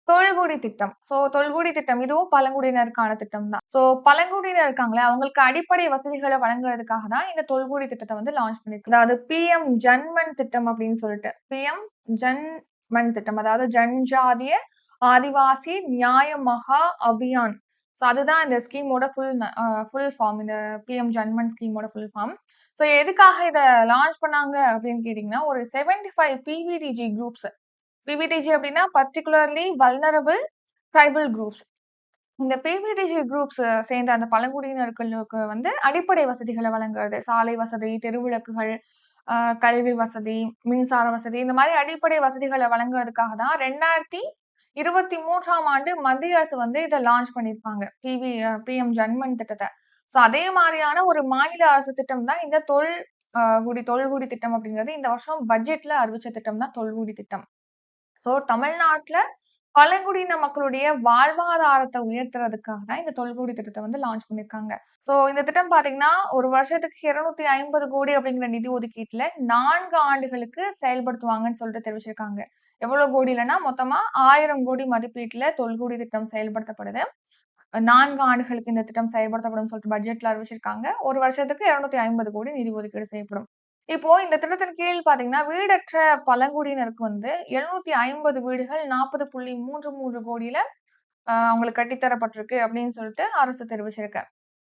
தொல்குடி திட்டம். தொல்குடி திட்டம் இதுவும் பழங்குடியினருக்கான திட்டம் தான். பழங்குடியினர் இருக்காங்களே, அவங்களுக்கு அடிப்படை வசதிகள வழங்குறதுக்காக தான் இந்த தொல்குடி திட்டத்த வந்து லான்ச் பண்ணிருக்கு. அதாவது பிஎம் ஜன்மன் திட்டம் அப்படின்னு சொல்லிட்டு. பிஎம் ஜன்மன் திட்டம். அதாவது ஜன்ஜாதிய ஆதிவாசி நியாய மகா அபியான். அதுதான் இந்த ஸ்கீமோட ஃபுல் ஃபார்ம். இந்த பிஎம் ஜன்மன் ஸ்கீமோட ஃபுல் ஃபார்ம். எதுக்காக இத லான்ச் பண்ணாங்க அப்படின்னு கேட்டீங்கன்னா, ஒரு 75 பிவிடிஜி குரூப்ஸ். பிவிடிஜி அப்படின்னா பர்ட்டிகுலர்லி வல்னரபிள் ட்ரைபல் குரூப்ஸ். இந்த பிவிடிஜி குரூப்ஸ் சேர்ந்த அந்த பழங்குடியினர்களுக்கு வந்து அடிப்படை வசதிகள வழங்குறது. சாலை வசதி, தெருவிளக்குகள், கல்வி வசதி, மின்சார வசதி இந்த மாரி அடிப்படை வசதிகள வழங்குறதுக்காக தான் 2023ஆம் ஆண்டு மத்திய அரசு வந்து இத லான்ச் பண்ணியிருப்பாங்க. பிஎம் ஜன்மன் திட்டத்த. அதே மாரியான ஒரு மாநில அரசு திட்டம் தான் இந்த தொல்குடி திட்டம் அப்படிங்கிறது. இந்த வருஷம் பட்ஜெட்ல அறிவிச்ச திட்டம் தான் தொல்குடி திட்டம். தமிழ்நாட்டுல பழங்குடியின மக்களுடைய வாழ்வாதாரத்த உயர்த்துறதுக்காக தான் இந்த தொல்குடி திட்டத்த வந்து லான்ச் பண்ணியிருக்காங்க. இந்த திட்டம் பார்த்தீங்கன்னா, ஒரு வருஷத்துக்கு 250 கோடி அப்படிங்கிற நிதி ஒதுக்கீட்டுல 4 ஆண்டுகளுக்கு செயல்படுத்துவாங்கன்னு சொல்லிட்டு தெரிவிச்சிருக்காங்க. எவ்வளவு கோடிலன்னா, மொத்தமா 1000 கோடி மதிப்பீட்டுல தொல்குடி திட்டம் செயல்படுத்தப்படுது. 4 ஆண்டுகளுக்கு இந்த திட்டம் செயல்படுத்தப்படும்னு சொல்லிட்டு பட்ஜெட்ல அறிவிச்சிருக்காங்க. ஒரு வருஷத்துக்கு 250 கோடி நிதி ஒதுக்கீடு செய்யப்படும். இப்போ இந்த திட்டத்தின் கீழ் பார்த்தீங்கன்னா, வீடற்ற பழங்குடியினருக்கு வந்து 750 வீடுகள் 40.33 கோடியில அவங்களுக்கு கட்டித்தரப்பட்டிருக்கு அப்படின்னு சொல்லிட்டு அரசு தெரிவிச்சிருக்கு.